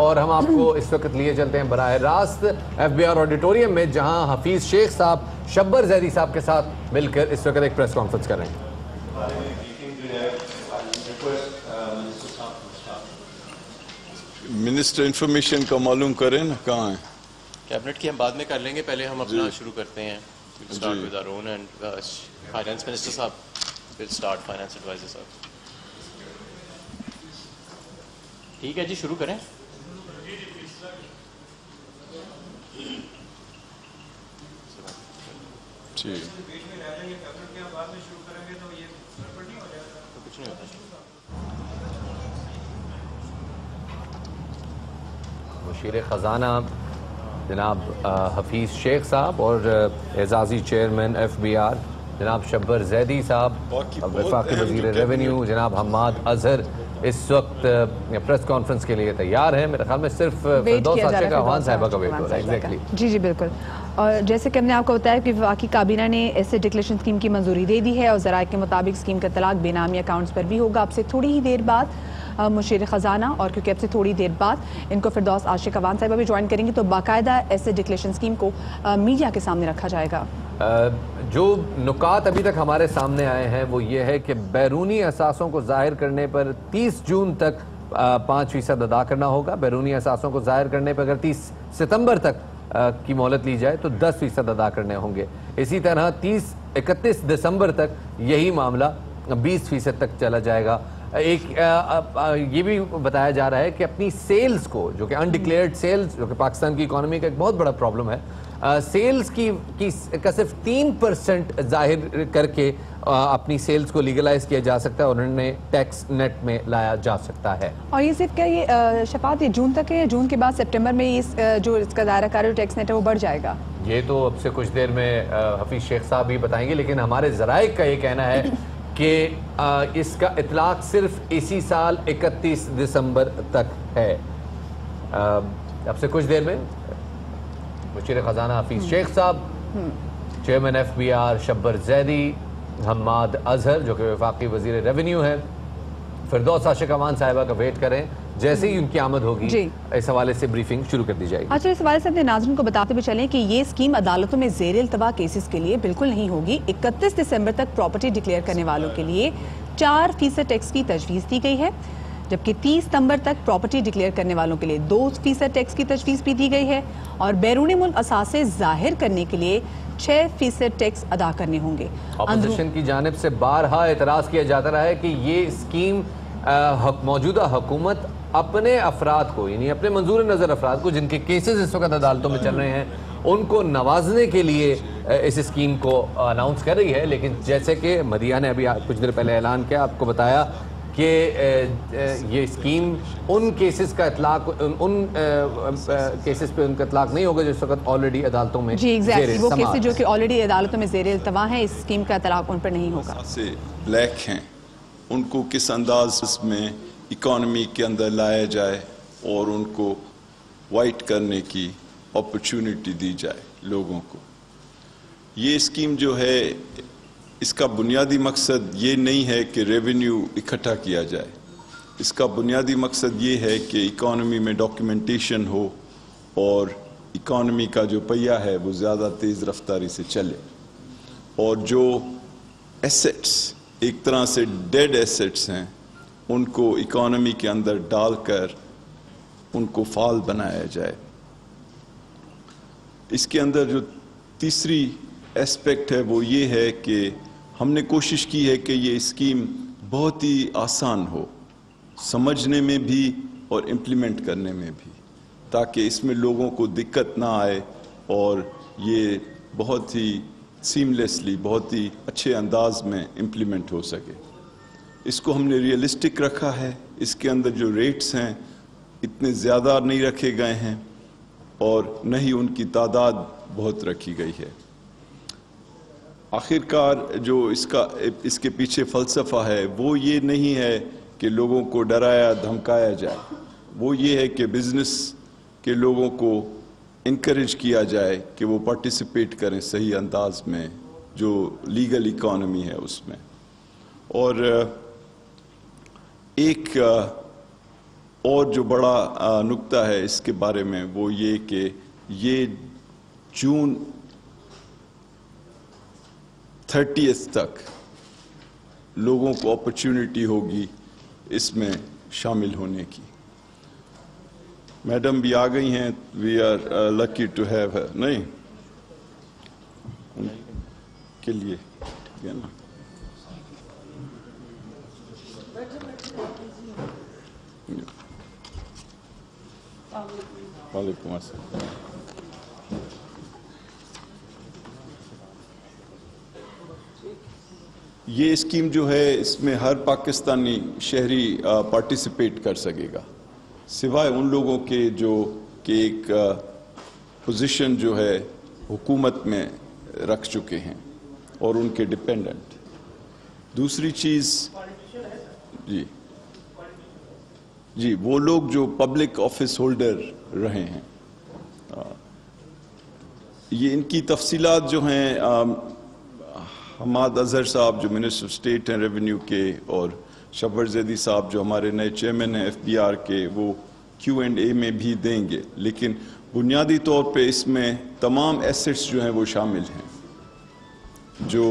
اور ہم آپ کو اس وقت لیے چلتے ہیں براہ راست FBR آڈیٹوریم میں، جہاں حفیظ شیخ صاحب شبر زیدی صاحب کے ساتھ مل کر اس وقت ایک پریس کانفرنس کر رہے ہیں۔ منسٹر انفارمیشن کا معلوم کریں نا کہاں ہے؟ کیبنٹ کی ہم بعد میں کر لیں گے، پہلے ہم اپنا شروع کرتے ہیں۔ Start with our own and finance minister صاحب ول اسٹارٹ، فائنانس ایڈوائزر صاحب۔ ٹھیک ہے جی، شروع کریں۔ کچھ نہیں ہوتا۔ مشیر خزانہ جناب حفیظ شیخ صاحب اور اعزازی چیئرمین FBR جناب شبر زیدی صاحب، وفاقی وزیر ریونیو جناب حماد اظہر اس وقت پریس کانفرنس کے لیے تیار ہیں۔ میرے خیال میں صرف فردوس عاشق اعوان صاحبہ کا ویٹ ہو رہا ہے۔ ایگزیکٹلی جی بالکل، اور جیسے کہ ہم نے آپ کو بتایا کہ وفاقی کابینہ نے ایسے ڈکلیریشن اسکیم کی منظوری دے دی ہے، اور ذرائع کے مطابق اسکیم کا اطلاق بے نامی اکاؤنٹس پر بھی ہوگا اب سے تھوڑی ہی دیر بعد۔ مشیر خزانہ اور کیونکہ اب سے تھوڑی دیر بعد ان کو فردوس عاشق اعوان صاحبہ بھی جوائن کریں گے، تو باقاعدہ ایسے ڈکلیریشن اسکیم کو میڈیا کے سامنے رکھا جائے گا۔ جو نکات ابھی تک ہمارے سامنے آئے ہیں وہ یہ ہے کہ بیرونی اثاثوں کو ظاہر کرنے پر 30 جون تک 5% ادا کرنا ہوگا۔ بیرونی اثاثوں کو ظاہر کرنے پر اگر 30 ستمبر تک کی مہلت لی جائے تو 10% ادا کرنے ہوں گے۔ اسی طرح 31 دسمبر تک یہی معاملہ 20% تک چلا جائے گا۔ ایک یہ بھی بتایا جا رہا ہے کہ اپنی سیلز کو، جو کہ انڈکلیئرڈ سیلز، جو کہ پاکستان کی اکانومی کا ایک بہت بڑا پرابلم ہے، سیلز کا صرف 3% ظاہر کر کے اپنی سیلز کو لیگلائز کیا جا سکتا ہے اور انہیں ٹیکس نیٹ میں لایا جا سکتا ہے۔ اور یہ صرف کیا یہ شفاعت یہ جون تک ہے، جون کے بعد سپٹمبر میں جو اس کا دائرہ کار ٹیکس نیٹ ہے وہ بڑھ جائے گا؟ یہ تو اب سے کچھ دیر میں حفیظ شیخ صاحب بھی بتائیں گے، لیکن ہمارے ذرائع کا یہ کہنا ہے کہ اس کا اطلاق صرف اسی سال 31 دسمبر تک ہے۔ اب سے کچھ دیر میں مشیر خزانہ حفیظ شیخ صاحب، چیئرمین FBR شبر زیدی، حماد اظہر جو کہ وفاقی وزیر ریونیو ہیں، فردوس عاشق اعوان صاحبہ کا ویٹ کریں۔ جیسے ہی ان کی آمد ہوگی اس حوالے سے بریفنگ شروع کر دی جائے گی۔ اچھا، اس حوالے سے اپنے ناظرین کو بتاتے بھی چلیں کہ یہ اسکیم عدالتوں میں زیر التوا کیسز کے لیے بالکل نہیں ہوگی۔ 31 دسمبر تک پراپرٹی ڈکلیئر کرنے والوں کے لیے 4% ٹیکس کی تجویز دی گئی ہے، جبکہ 30 ستمبر تک پراپرٹی ڈکلیئر کرنے والوں کے لیے 2% ٹیکس کی تجویز بھی دی گئی ہے، اور بیرون ملک اثاثے ظاہر کرنے کے لیے 6% ٹیکس ادا کرنے ہوں گے۔ اپوزیشن کی جانب سے بارہا اعتراض کیا جاتا رہا ہے کہ یہ اسکیم موجودہ حکومت اپنے افراد کو، یعنی اپنے منظور نظر افراد کو جن کے کیسز اس وقت عدالتوں میں چل رہے ہیں، ان کو نوازنے کے لیے اس اسکیم کو اناؤنس کر رہی ہے۔ لیکن جیسے کہ مدیہ نے ابھی کچھ دیر پہلے اعلان کیا، آپ کو بتایا کہ یہ اسکیم ان کیسز کا اطلاق، ان کیسز پہ ان کا اطلاق نہیں ہوگا جو اس وقت آلریڈی عدالتوں میں جی ایگزیکٹلی وہ کیسز جو کہ آلریڈی عدالتوں میں زیر التوا ہیں، اس اسکیم کا اطلاق ان پر نہیں ہوگا۔ سے بلیک ہیں ان کو کس انداز میں اکانومی کے اندر لایا جائے اور ان کو وائٹ کرنے کی اپرچونٹی دی جائے لوگوں کو۔ یہ اسکیم جو ہے اس کا بنیادی مقصد یہ نہیں ہے کہ ریونیو اکٹھا کیا جائے، اس کا بنیادی مقصد یہ ہے کہ اکانومی میں ڈاکیومنٹیشن ہو اور اکانومی کا جو پہیہ ہے وہ زیادہ تیز رفتاری سے چلے، اور جو ایسیٹس ایک طرح سے ڈیڈ ایسیٹس ہیں ان کو اکانومی کے اندر ڈال کر ان کو فعال بنایا جائے۔ اس کے اندر جو تیسری ایسپیکٹ ہے وہ یہ ہے کہ ہم نے کوشش کی ہے کہ یہ اسکیم بہت ہی آسان ہو سمجھنے میں بھی اور امپلیمنٹ کرنے میں بھی، تاکہ اس میں لوگوں کو دقت نہ آئے اور یہ بہت ہی سیملیسلی، بہت ہی اچھے انداز میں امپلیمنٹ ہو سکے۔ اس کو ہم نے ریئلسٹک رکھا ہے، اس کے اندر جو ریٹس ہیں اتنے زیادہ نہیں رکھے گئے ہیں اور نہ ہی ان کی تعداد بہت رکھی گئی ہے۔ آخرکار جو اس کے پیچھے فلسفہ ہے وہ یہ نہیں ہے کہ لوگوں کو ڈرایا دھمکایا جائے، وہ یہ ہے کہ بزنس کے لوگوں کو انکریج کیا جائے کہ وہ پارٹیسپیٹ کریں صحیح انداز میں جو لیگل اکانومی ہے اس میں۔ اور ایک اور جو بڑا نکتہ ہے اس کے بارے میں وہ یہ کہ یہ جون 30 تک لوگوں کو اپرچونٹی ہوگی اس میں شامل ہونے کی. میڈم بھی آ گئی ہیں, we are lucky to have her. نہیں ان کے لیے ٹھیک ہے نا. وعلیکم السلام. یہ اسکیم جو ہے اس میں ہر پاکستانی شہری پارٹیسپیٹ کر سکے گا, سوائے ان لوگوں کے جو کہ ایک پوزیشن جو ہے حکومت میں رکھ چکے ہیں اور ان کے ڈپینڈنٹ. دوسری چیز جی وہ لوگ جو پبلک آفس ہولڈر رہے ہیں, یہ ان کی تفصیلات جو ہیں حماد اظہر صاحب جو منسٹر آف اسٹیٹ ہیں ریونیو کے, اور شبر زیدی صاحب جو ہمارے نئے چیئرمین ہیں FBR کے, وہ Q&A میں بھی دیں گے. لیکن بنیادی طور پہ اس میں تمام ایسٹس جو ہیں وہ شامل ہیں جو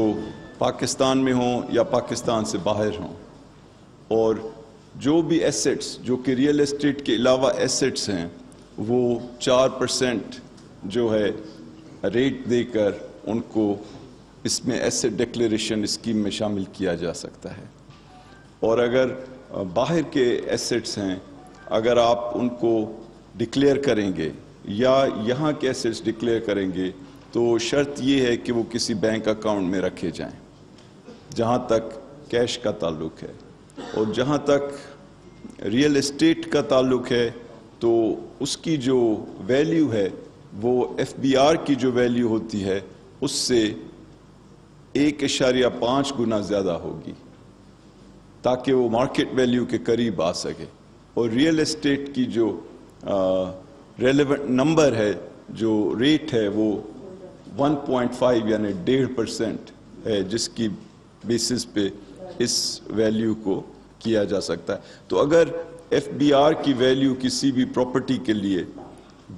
پاکستان میں ہوں یا پاکستان سے باہر ہوں, اور جو بھی ایسٹس جو کہ ریئل اسٹیٹ کے علاوہ ایسٹس ہیں وہ 4% جو ہے ریٹ دے کر ان کو اس میں ایسٹ ڈکلیریشن اسکیم میں شامل کیا جا سکتا ہے. اور اگر باہر کے ایسٹس ہیں, اگر آپ ان کو ڈکلیئر کریں گے یا یہاں کے ایسٹس ڈکلیئر کریں گے تو شرط یہ ہے کہ وہ کسی بینک اکاؤنٹ میں رکھے جائیں جہاں تک کیش کا تعلق ہے. اور جہاں تک ریئل اسٹیٹ کا تعلق ہے تو اس کی جو ویلیو ہے وہ FBR کی جو ویلیو ہوتی ہے اس سے 1.5 گنا زیادہ ہوگی تاکہ وہ مارکیٹ ویلیو کے قریب آ سکے. اور ریئل اسٹیٹ کی جو ریلیونٹ نمبر ہے, جو ریٹ ہے, وہ 1.5 یعنی 1.5% ہے جس کی بیسس پہ اس ویلیو کو کیا جا سکتا ہے. تو اگر FBR کی ویلیو کسی بھی پراپرٹی کے لیے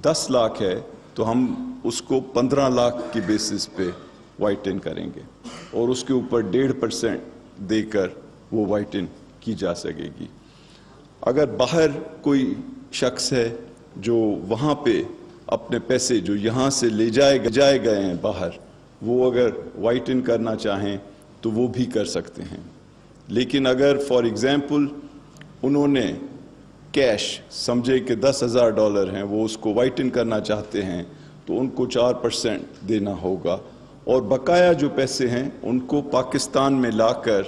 10 لاکھ ہے تو ہم اس کو 15 لاکھ کی بیسس پہ وائٹ ان کریں گے اور اس کے اوپر 1.5% دے کر وہ وائٹ ان کی جا سکے گی. اگر باہر کوئی شخص ہے جو وہاں پہ اپنے پیسے جو یہاں سے لے جائے گئے ہیں باہر, وہ اگر وائٹ ان کرنا چاہیں تو وہ بھی کر سکتے ہیں. لیکن اگر فار ایگزامپل انہوں نے کیش سمجھے کہ $10,000 ہیں, وہ اس کو وائٹ ان کرنا چاہتے ہیں تو ان کو 4% دینا ہوگا, اور بقایا جو پیسے ہیں ان کو پاکستان میں لا کر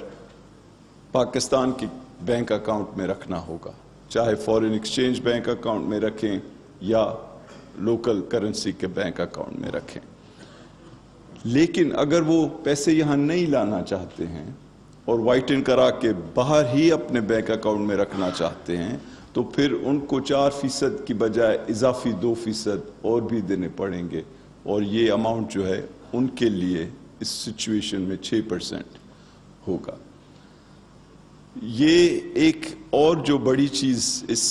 پاکستان کے بینک اکاؤنٹ میں رکھنا ہوگا, چاہے فورن ایکسچینج بینک اکاؤنٹ میں رکھیں یا لوکل کرنسی کے بینک اکاؤنٹ میں رکھیں. لیکن اگر وہ پیسے یہاں نہیں لانا چاہتے ہیں اور وائٹ ان کرا کے باہر ہی اپنے بینک اکاؤنٹ میں رکھنا چاہتے ہیں تو پھر ان کو 4% کی بجائے اضافی 2% اور بھی دینے پڑیں گے, اور یہ اماؤنٹ جو ہے ان کے لیے اس سچویشن میں 6% ہوگا. یہ ایک اور جو بڑی چیز اس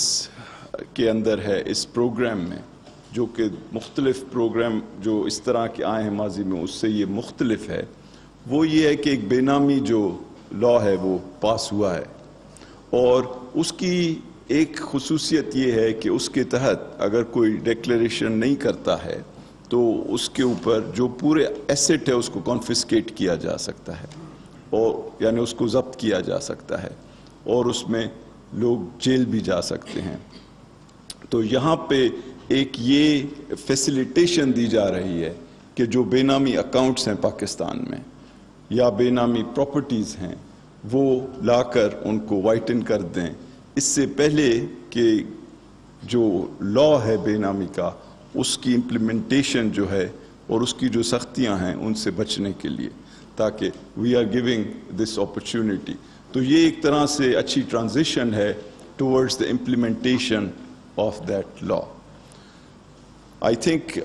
کے اندر ہے اس پروگرام میں, جو کہ مختلف پروگرام جو اس طرح کے آئے ہیں ماضی میں اس سے یہ مختلف ہے, وہ یہ ہے کہ ایک بے نامی جو لا ہے وہ پاس ہوا ہے, اور اس کی ایک خصوصیت یہ ہے کہ اس کے تحت اگر کوئی ڈیکلیریشن نہیں کرتا ہے تو اس کے اوپر جو پورے ایسٹ ہے اس کو کانفسکیٹ کیا جا سکتا ہے, اور یعنی اس کو ضبط کیا جا سکتا ہے, اور اس میں لوگ جیل بھی جا سکتے ہیں. تو یہاں پہ ایک یہ فیسیلیٹیشن دی جا رہی ہے کہ جو بے نامی اکاؤنٹس ہیں پاکستان میں یا بے نامی پراپرٹیز ہیں وہ لا کر ان کو وائٹ ان کر دیں, اس سے پہلے کہ جو لا ہے بے نامی کا اس کی امپلیمنٹیشن جو ہے اور اس کی جو سختیاں ہیں ان سے بچنے کے لیے, تاکہ we are giving this opportunity. تو یہ ایک طرح سے اچھی ٹرانزیشن ہے towards the implementation of that law. I think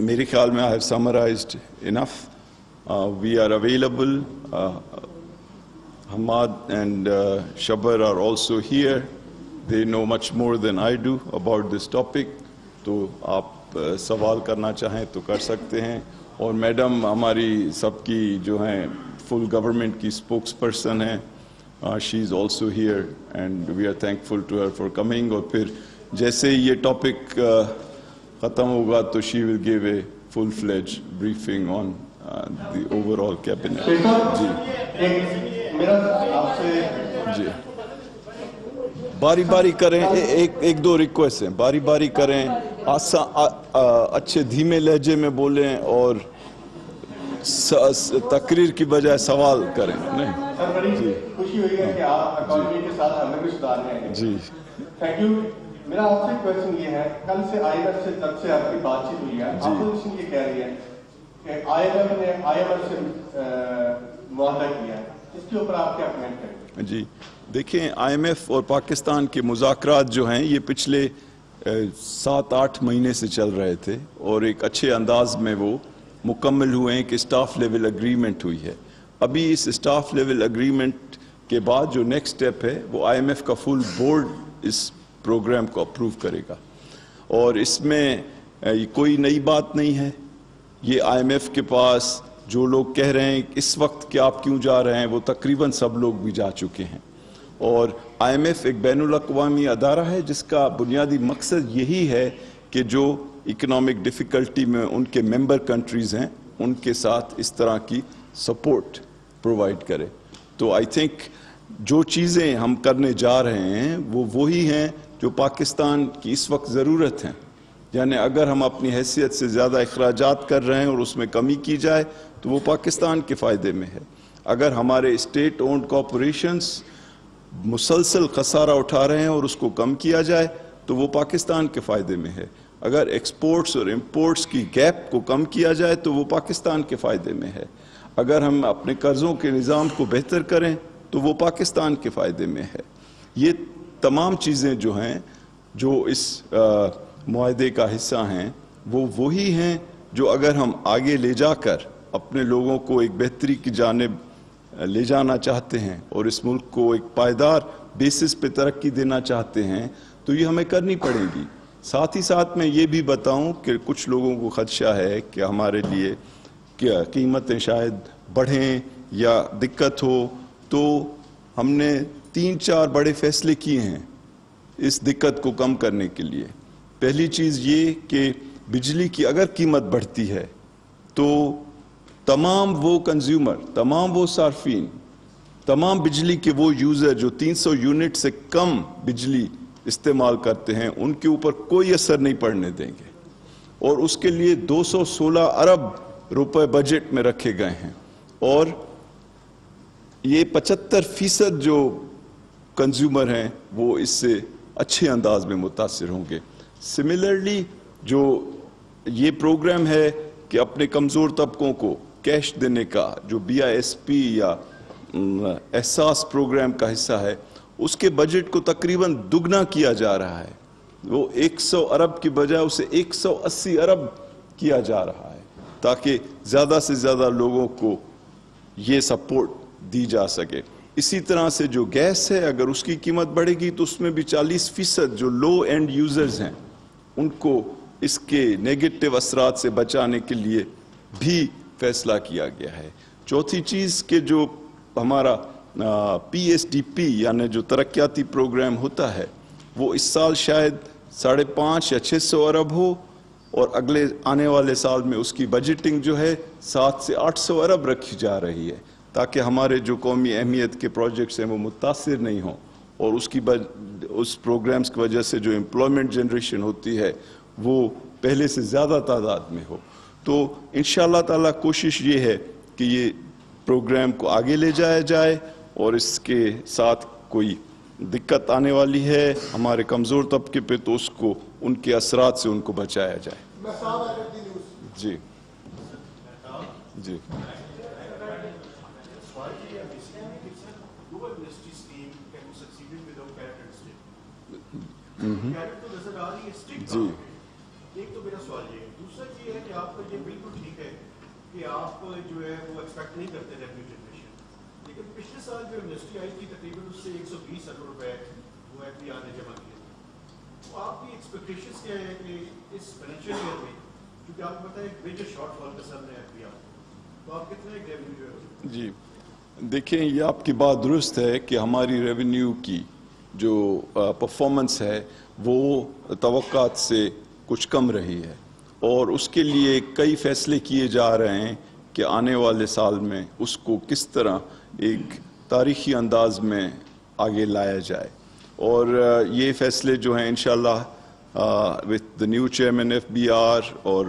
میرے خیال میں I have summarized enough. We are available. Hamad and Shabar are also here they know much more than I do about this topic. تو آپ سوال کرنا چاہیں تو کر سکتے ہیں. اور میڈم ہماری سب کی جو ہیں فل گورنمنٹ کی اسپوکس پرسن ہیں. She is also here and we are thankful to her for coming. اور پھر جیسے یہ ٹاپک ختم ہوگا تو she will give a full fledge briefing on the overall cabinet. جی باری باری کریں, ایک دو ریکویسٹ ہیں, باری باری کریں, اچھے دھیمے لہجے میں بولیں اور تقریر کی بجائے سوال کریں. نہیں جی خوشی ہوئی ہے کہ آپ اکانومی کے ساتھ ہمیں بھی سدھار رہے ہیں. جی تھینک یو. میرا آپ سے کویشچن یہ ہے, کل سے آئی ایم ایف سے جب سے آپ کی بات چیت ہوئی ہے, اپوزیشن یہ کہہ رہی ہے کہ آئی ایم ایف سے معاہدہ کیا ہے, اس کے اوپر آپ کیا کمنٹ کریں؟ جی دیکھیں, آئی ایم ایف اور پاکستان کے مذاکرات جو ہیں یہ پچھلے 7-8 مہینے سے چل رہے تھے اور ایک اچھے انداز میں وہ مکمل ہوئے ہیں کہ اسٹاف لیول اگریمنٹ ہوئی ہے. ابھی اس اسٹاف لیول اگریمنٹ کے بعد جو نیکسٹ سٹیپ ہے وہ آئی ایم ایف کا فل بورڈ اس پروگرام کو اپروو کرے گا. اور اس میں کوئی نئی بات نہیں ہے. یہ آئی ایم ایف کے پاس جو لوگ کہہ رہے ہیں اس وقت کہ آپ کیوں جا رہے ہیں وہ تقریباً سب لوگ بھی جا چکے ہیں. اور آئی ایم ایف ایک بین الاقوامی ادارہ ہے جس کا بنیادی مقصد یہی ہے کہ جو اکنامک ڈیفیکلٹی میں ان کے ممبر کنٹریز ہیں ان کے ساتھ اس طرح کی سپورٹ پرووائڈ کرے. تو آئی تھنک جو چیزیں ہم کرنے جا رہے ہیں وہ وہی ہیں جو پاکستان کی اس وقت ضرورت ہیں. یعنی اگر ہم اپنی حیثیت سے زیادہ اخراجات کر رہے ہیں اور اس میں کمی کی جائے تو وہ پاکستان کے فائدے میں ہے. اگر ہمارے اسٹیٹ اونڈ کارپوریشنز مسلسل خسارہ اٹھا رہے ہیں اور اس کو کم کیا جائے تو وہ پاکستان کے فائدے میں ہے. اگر ایکسپورٹس اور امپورٹس کی گیپ کو کم کیا جائے تو وہ پاکستان کے فائدے میں ہے. اگر ہم اپنے قرضوں کے نظام کو بہتر کریں تو وہ پاکستان کے فائدے میں ہے. یہ تمام چیزیں جو ہیں جو اس معاہدے کا حصہ ہیں وہ وہی ہیں جو اگر ہم آگے لے جا کر اپنے لوگوں کو ایک بہتری کی جانب لے جانا چاہتے ہیں اور اس ملک کو ایک پائیدار بیسس پہ ترقی دینا چاہتے ہیں تو یہ ہمیں کرنی پڑے گی. ساتھ ہی ساتھ میں یہ بھی بتاؤں کہ کچھ لوگوں کو خدشہ ہے کہ ہمارے لیے کیا قیمتیں شاید بڑھیں یا دقت ہو, تو ہم نے 3-4 بڑے فیصلے کیے ہیں اس دقت کو کم کرنے کے لیے. پہلی چیز یہ کہ بجلی کی اگر قیمت بڑھتی ہے تو تمام وہ کنزیومر, تمام وہ صارفین, تمام بجلی کے وہ یوزر جو 300 یونٹ سے کم بجلی استعمال کرتے ہیں ان کے اوپر کوئی اثر نہیں پڑنے دیں گے. اور اس کے لیے 216 ارب روپے بجٹ میں رکھے گئے ہیں اور یہ 75% جو کنزیومر ہیں وہ اس سے اچھے انداز میں متاثر ہوں گے. سملرلی جو یہ پروگرام ہے کہ اپنے کمزور طبقوں کو کیش دینے کا جو BISP یا احساس پروگرام کا حصہ ہے اس کے بجٹ کو تقریباً دگنا کیا جا رہا ہے. وہ 100 ارب کی بجائے اسے 180 ارب کیا جا رہا ہے تاکہ زیادہ سے زیادہ لوگوں کو یہ سپورٹ دی جا سکے. اسی طرح سے جو گیس ہے اگر اس کی قیمت بڑھے گی تو اس میں بھی 40% جو لو اینڈ یوزرز ہیں ان کو اس کے نیگیٹو اثرات سے بچانے کے لیے بھی فیصلہ کیا گیا ہے. چوتھی چیز کہ جو ہمارا PSDP یعنی جو ترقیاتی پروگرام ہوتا ہے وہ اس سال شاید 550 یا 600 ارب ہو اور اگلے آنے والے سال میں اس کی بجٹنگ جو ہے 700 سے 800 ارب رکھی جا رہی ہے تاکہ ہمارے جو قومی اہمیت کے پروجیکٹس ہیں وہ متاثر نہیں ہوں اور اس پروگرامز کی وجہ سے جو امپلائمنٹ جنریشن ہوتی ہے وہ پہلے سے زیادہ تعداد میں ہو. تو انشاءاللہ تعالی کوشش یہ ہے کہ یہ پروگرام کو آگے لے جایا جائے اور اس کے ساتھ کوئی دقت آنے والی ہے ہمارے کمزور طبقے پہ تو اس کو ان کے اثرات سے ان کو بچایا جائے. جی جی جی ایک تو میرا سوال یہ ہے. دوسرا یہ ہے کہ آپ کا یہ بالکل ٹھیک ہے کہ آپ جو ہے وہ ایکسپیکٹ نہیں کرتے ریونیو جنریشن, لیکن پچھلے سال جو یونیورسٹی آئی تھی تقریباً اس سے 120 ارب روپے وہ ایف بی آر نے جمع کیے تھے. تو آپ کی ایکسپیکٹیشنس کیا ہے کہ اس فائنینشیل ایئر میں، کیونکہ آپ کو پتا ہے ایک میجر شارٹ فال کا سامنے ایف بی آر، تو آپ کتنا ایک ریونیو جو ہے؟ جی دیکھیں، یہ آپ کی بات درست ہے کہ ہماری ریونیو کی جو پرفارمنس ہے وہ توقعات سے کچھ کم رہی ہے، اور اس کے لیے کئی فیصلے کیے جا رہے ہیں کہ آنے والے سال میں اس کو کس طرح ایک تاریخی انداز میں آگے لایا جائے. اور یہ فیصلے جو ہیں انشاءاللہ with the new chairman FBR اور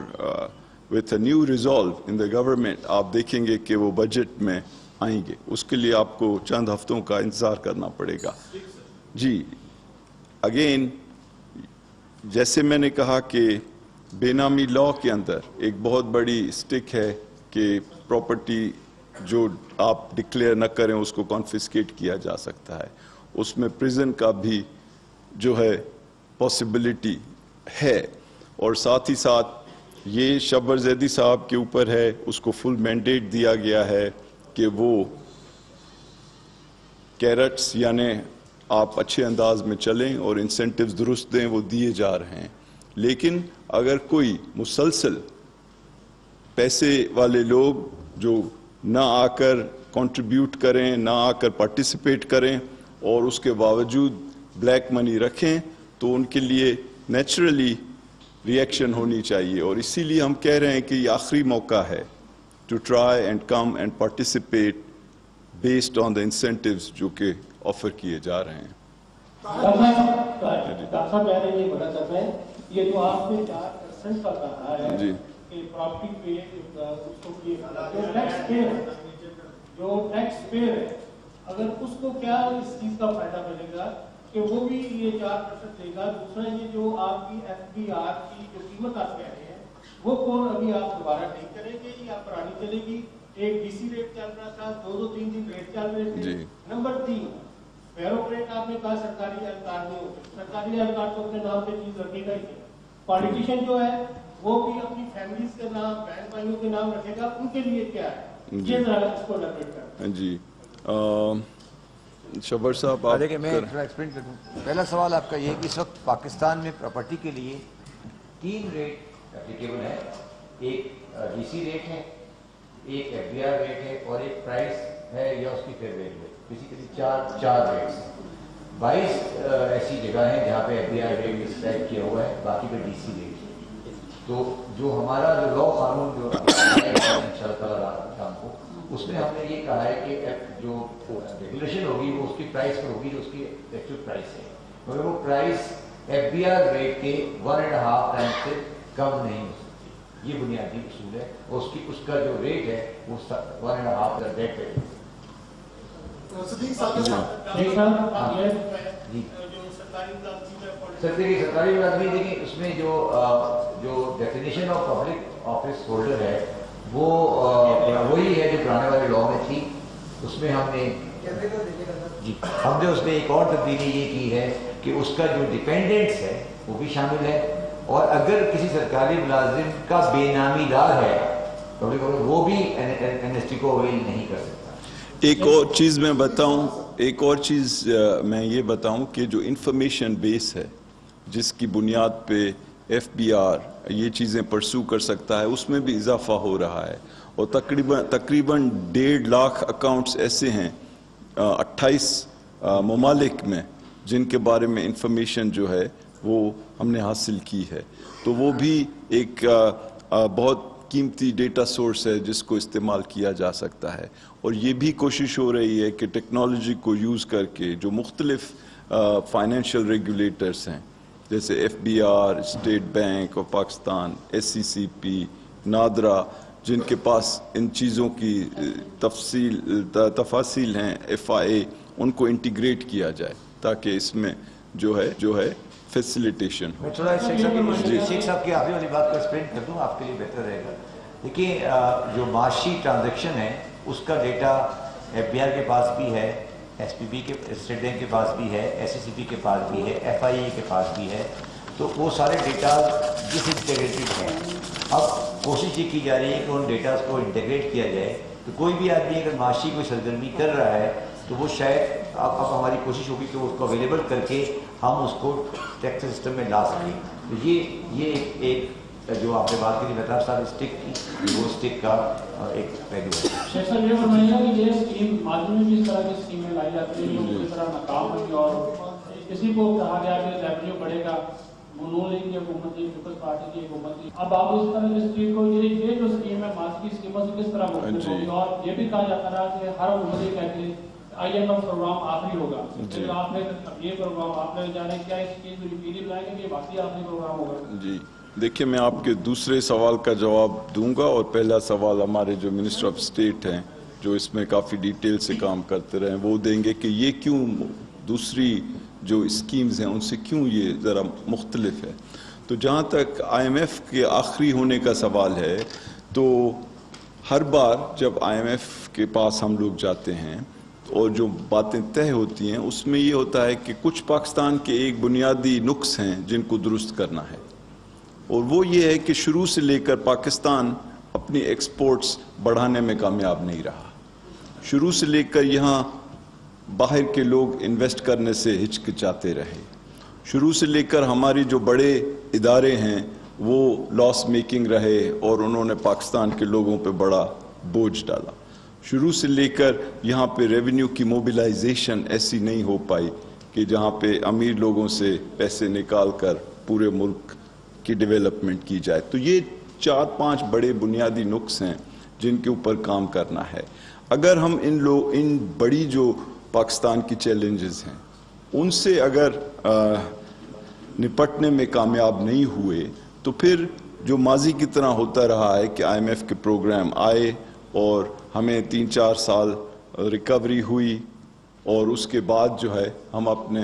with a new resolve in the government آپ دیکھیں گے کہ وہ بجٹ میں آئیں گے. اس کے لیے آپ کو چند ہفتوں کا انتظار کرنا پڑے گا. جی اگین جیسے میں نے کہا کہ بے نامی لاء کے اندر ایک بہت بڑی اسٹک ہے کہ پراپرٹی جو آپ ڈکلیئر نہ کریں اس کو کانفسکیٹ کیا جا سکتا ہے. اس میں پریزن کا بھی جو ہے پاسبلٹی ہے، اور ساتھ ہی ساتھ یہ شبر زیدی صاحب کے اوپر ہے، اس کو فل مینڈیٹ دیا گیا ہے کہ وہ کیرٹس یعنی آپ اچھے انداز میں چلیں اور انسینٹیوز درست دیں، وہ دیے جا رہے ہیں. لیکن اگر کوئی مسلسل پیسے والے لوگ جو نہ آ کر کنٹریبیوٹ کریں، نہ آ کر پارٹیسپیٹ کریں اور اس کے باوجود بلیک منی رکھیں، تو ان کے لیے نیچرلی ری ایکشن ہونی چاہیے. اور اسی لیے ہم کہہ رہے ہیں کہ یہ آخری موقع ہے to try and come and participate based on the incentives جو کہ آفر کیے جا رہے ہیں. ڈاکٹر صاحب میں نے یہ بولا چاہتا ہے، یہ جو آپ نے 4% کا کہا ہے جی کہ پراپرٹی پہ اس کو جو ٹیکس پیئر ہے، اگر اس کو کیا اس چیز کا فائدہ ملے گا کہ وہ بھی یہ 4% لے گا؟ دوسرا یہ جو آپ کی ایف بی آر کی جو قیمت آپ کہہ رہے ہیں وہ کون ابھی آپ دوبارہ نہیں کریں گے یا پرانی چلے گی؟ ایک ڈی سی ریٹ چل رہا تھا، 2-3 دن ریٹ چل رہے تھے. نمبر 3 بیوروکریٹ آپ نے کہا سرکاری اہلکار نہیں ہوتے. سرکاری اہلکار تو اپنے نام پہ چیز رکھے گا ہی نہیں. پالیٹیشین جو ہے وہ بھی اپنی فیملیز کے نام، بہن بھائیوں کے نام رکھے گا. ان کے لیے کیا ہے؟ یہ ذرا اس کو الیبوریٹ کریں. جی شبر صاحب آپ دیکھیں میں تھوڑا ایکسپلین کر دوں. پہلا سوال آپ کا یہ ہے کہ اس وقت پاکستان میں پراپرٹی کے لیے 3 ریٹ اپلیکیبل ہیں. ایک ڈی سی ریٹ ہے، ایک ایف بی آر ریٹ ہے اور ایک پرائس ہے یا اس کی فیئر ویلیو ہے. بیسیکلی 4 ریٹس ہیں. 22 ایسی جگہ ہیں جہاں پہ F be are rate describe کیا ہوا ہے، باقی پہ ڈی سی ریٹ ہے. تو جو ہمارا جو لا قانون جو ان شاء اللہ تعالیٰ شام کو اس میں ہم نے یہ کہا ہے کہ جو ریگولیشن ہوگی وہ اس کی پرائس پر ہوگی جو اس کی ایکچوئل پرائس ہے، مگر وہ پرائس ایف بی آر ریٹ کے 1.5 ٹائم سے کم نہیں ہو سکتی. یہ بنیادی اصول ہے. اور اس کا جو ریٹ ہے وہ 1.5 ریٹ ہے. سرکاری ملازمی دیکھیں اس میں جو definition of public office holder ہے وہ وہی ہے جو پرانے والے لا میں تھی. اس میں ہم نے اس میں ایک اور تبدیلی یہ کی ہے کہ اس کا جو ڈیپینڈنٹس ہے وہ بھی شامل ہے، اور اگر کسی سرکاری ملازم کا بے نامی دار ہے وہ بھی این ایس ٹی کو اویل نہیں کر سکتا. ایک اور چیز میں یہ بتاؤں کہ جو انفارمیشن بیس ہے جس کی بنیاد پہ ایف بی آر یہ چیزیں پرسو کر سکتا ہے، اس میں بھی اضافہ ہو رہا ہے. اور تقریباً 1.5 لاکھ اکاؤنٹس ایسے ہیں 28 ممالک میں جن کے بارے میں انفارمیشن جو ہے وہ ہم نے حاصل کی ہے. تو وہ بھی ایک بہت قیمتی ڈیٹا سورس ہے جس کو استعمال کیا جا سکتا ہے. اور یہ بھی کوشش ہو رہی ہے کہ ٹیکنالوجی کو یوز کر کے جو مختلف فائنینشیل ریگولیٹرز ہیں جیسے F be R, state bank of Pakistan, S E C P, NADRA, جن کے پاس ان چیزوں کی تفاصیل ہیں، ایف آئی اے، ان کو انٹیگریٹ کیا جائے تاکہ اس میں جو ہے فیسیلیٹیشن ہو. میں تھوڑا شیخ صاحب کی آخری والی بات کو ایکسپلین کر دوں، آپ کے لیے بہتر رہے گا. دیکھیے جو معاشی ٹرانزیکشن ہے اس کا ڈیٹا ایف بی آر کے پاس بھی ہے، ایس پی بی کے اسٹیٹ بینک کے پاس بھی ہے، ایس سی سی پی کے پاس بھی ہے، ایف آئی اے کے پاس بھی ہے. تو وہ سارے ڈیٹا ڈس انٹیگریٹڈ ہیں. اب کوشش یہ کی جا رہی ہے کہ ان ڈیٹاز کو انٹیگریٹ کیا جائے. تو کوئی بھی آدمی اگر معاشی کوئی سرگرمی کر رہا ہے تو وہ شاید اب ہماری کوشش ہوگی کہ اس کو اویلیبل کر کے ہم اس کو ٹیکس سسٹم میں لا سکیں. تو یہ ایک جو آپ نے بات کی مہتاب صاحب اسٹک کی، وہ اسٹک کا ایک پہلو ہے. شیخ صاحب یہ فرمائیے گا کہ یہ اسکیم ماضی میں بھی اس طرح کی اسکیمیں لائی جاتی ہیں جو اس طرح ناکام ہوئی اور کسی کو کہا گیا کہ ریونیو بڑھے گا، نون لیگ کی حکومت تھی، پیپلز پارٹی کی حکومت تھی. اب آپ اس طرح کی اسکیم کو یہ جو اسکیم ہے ماضی کی اسکیموں سے کس طرح مختلف ہوگی؟ اور یہ بھی کہا جاتا رہا کہ ہر حکومت یہ کہتی ہے آئی ایم ایف پروگرام آخری ہوگا. آپ نے یہ پروگرام آپ نے جانے کیا اس کی ریپیٹ لائیں گے کہ باقی آخری پروگرام ہوگا؟ جی دیکھیے، میں آپ کے دوسرے سوال کا جواب دوں گا، اور پہلا سوال ہمارے جو منسٹر آف اسٹیٹ ہیں جو اس میں کافی ڈیٹیل سے کام کرتے رہے ہیں وہ دیں گے کہ یہ کیوں دوسری جو اسکیمز ہیں ان سے کیوں یہ ذرا مختلف ہے. تو جہاں تک آئی ایم ایف کے آخری ہونے کا سوال ہے، تو ہر بار جب آئی ایم ایف کے پاس ہم لوگ جاتے ہیں اور جو باتیں طے ہوتی ہیں اس میں یہ ہوتا ہے کہ کچھ پاکستان کے ایک بنیادی نقص ہیں جن کو درست کرنا ہے، اور وہ یہ ہے کہ شروع سے لے کر پاکستان اپنی ایکسپورٹس بڑھانے میں کامیاب نہیں رہا. شروع سے لے کر یہاں باہر کے لوگ انویسٹ کرنے سے ہچکچاتے رہے. شروع سے لے کر ہماری جو بڑے ادارے ہیں وہ لاس میکنگ رہے اور انہوں نے پاکستان کے لوگوں پہ بڑا بوجھ ڈالا. شروع سے لے کر یہاں پہ ریونیو کی موبیلائزیشن ایسی نہیں ہو پائی کہ جہاں پہ امیر لوگوں سے پیسے نکال کر پورے ملک کی ڈیولپمنٹ کی جائے. تو یہ 4-5 بڑے بنیادی نقص ہیں جن کے اوپر کام کرنا ہے. اگر ہم ان بڑی جو پاکستان کی چیلنجز ہیں ان سے اگر نپٹنے میں کامیاب نہیں ہوئے تو پھر جو ماضی کی طرح ہوتا رہا ہے کہ آئی ایم ایف کے پروگرام آئے اور ہمیں 3-4 سال ریکوری ہوئی اور اس کے بعد جو ہے ہم اپنے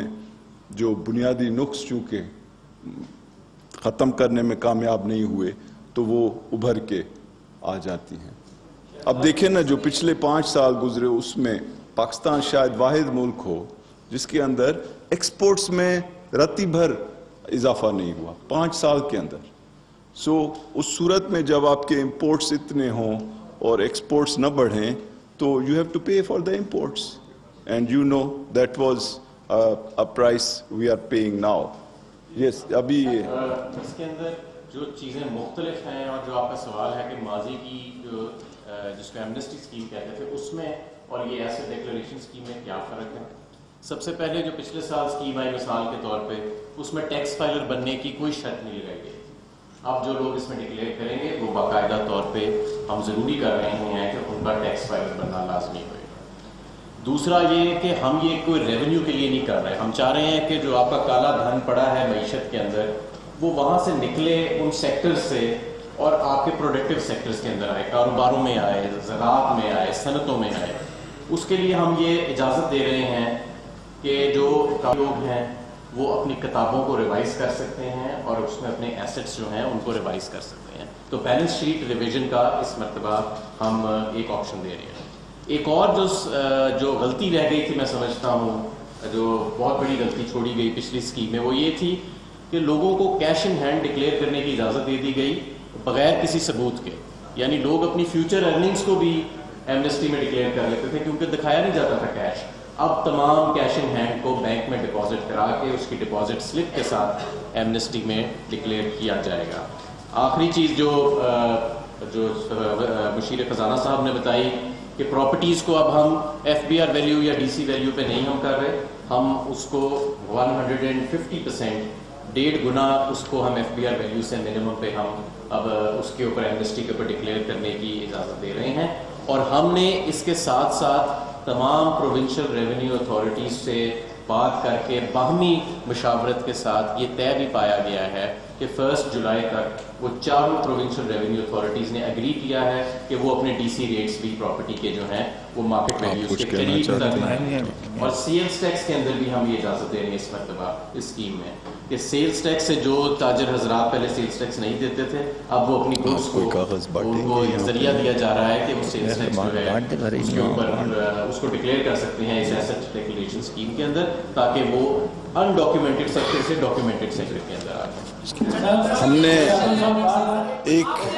جو بنیادی نقص چونکہ ختم کرنے میں کامیاب نہیں ہوئے تو وہ ابھر کے آ جاتی ہیں. اب دیکھیں نا، جو پچھلے 5 سال گزرے اس میں پاکستان شاید واحد ملک ہو جس کے اندر ایکسپورٹس میں رتی بھر اضافہ نہیں ہوا 5 سال کے اندر. اس صورت میں جب آپ کے امپورٹس اتنے ہوں اور ایکسپورٹس نہ بڑھیں تو you have to pay for the imports, and you know that was a price we are paying now. Yes, ابھی اس کے اندر جو چیزیں مختلف ہیں اور جو آپ کا سوال ہے کہ ماضی کی جو جس کو ایمنسٹی اسکیم کہتے تھے اس میں اور یہ ایسے ڈیکلریشن اسکیم میں کیا فرق ہے. سب سے پہلے جو پچھلے سال اسکیم آئی مثال کے طور پہ اس میں ٹیکس فائلر بننے کی کوئی شرط نہیں لگائی گئی. اب جو لوگ اس میں ڈکلیئر کریں گے وہ باقاعدہ طور پہ ہم ضروری کر رہے ہیں کہ ان کا ٹیکس فائلر بننا لازمی ہوئے. دوسرا یہ کہ ہم یہ کوئی ریونیو کے لیے نہیں کر رہے، ہم چاہ رہے ہیں کہ جو آپ کا کالا دھن پڑا ہے معیشت کے اندر وہ وہاں سے نکلے ان سیکٹر سے اور آپ کے پروڈکٹیو سیکٹرز کے اندر آئے، کاروباروں میں آئے، زراعت میں آئے، صنعتوں میں آئے. اس کے لیے ہم یہ اجازت دے رہے ہیں کہ جو لوگ ہیں وہ اپنی کتابوں کو ریوائز کر سکتے ہیں اور اس میں اپنے ایسٹس جو ہیں ان کو ریوائز کر سکتے ہیں. تو بیلنس شیٹ ریویژن کا اس مرتبہ ہم ایک آپشن دے رہے ہیں. ایک اور جو غلطی رہ گئی تھی میں سمجھتا ہوں جو بہت بڑی غلطی چھوڑی گئی پچھلی اسکیم میں وہ یہ تھی کہ لوگوں کو کیش ان ہینڈ ڈکلیئر کرنے کی اجازت دے دی گئی بغیر کسی ثبوت کے. یعنی لوگ اپنی فیوچر ارننگز کو بھی ایمنسٹی میں ڈکلیئر کر لیتے تھے کیونکہ دکھایا نہیں جاتا تھا کیش. اب تمام کیش ان ہینڈ کو بینک میں ڈپازٹ کرا کے اس کی ڈپازٹ سلپ کے ساتھ ایمنسٹی میں ڈکلیئر کیا جائے گا. آخری چیز جو مشیر خزانہ صاحب نے بتائی کہ پراپرٹیز کو اب ہم ایف بی آر ویلیو یا ڈی سی ویلیو پہ نہیں ہم کر رہے، ہم اس کو 150% 1.5 گنا اس کو ہم ایف بی آر ویلیو سے منیمم پہ ہم اب اس کے اوپر ایمنسٹی کے اوپر ڈکلیئر کرنے کی اجازت دے رہے ہیں. اور ہم نے اس کے ساتھ ساتھ تمام پروونشل ریونیو اتھارٹیز سے بات کر کے باہمی مشاورت کے ساتھ یہ طے بھی پایا گیا ہے کہ 1 جولائی تک وہ چاروں پروونشل ریونیو اتھارٹیز نے اگری کیا ہے کہ وہ اپنے ڈی سی ریٹس بھی پراپرٹی کے جو ہیں وہ مارکیٹ ویلیوز کے قریب تک ہیں. اور سیلز ٹیکس کے اندر بھی ہم یہ اجازت دے رہے ہیں اس مرتبہ اسکیم میں کہ سیلز ٹیکس سے جو تاجر حضرات پہلے سیلز ٹیکس نہیں دیتے تھے اب وہ اپنی گڈس کو ان کو ذریعہ دیا جا رہا ہے کہ وہ سیلز ٹیکس جو ہے اس کے اوپر اس کو ڈکلیئر کر سکتے ہیں اس ایسٹ ڈیکلیریشن اسکیم کے اندر تاکہ وہ انڈاکیومنٹڈ سیکٹر سے ڈاکیومنٹڈ سیکٹر کے اندر آ جائیں. ہم نے ایک جی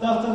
10-10,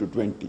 to 20,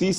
30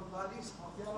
39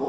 2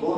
2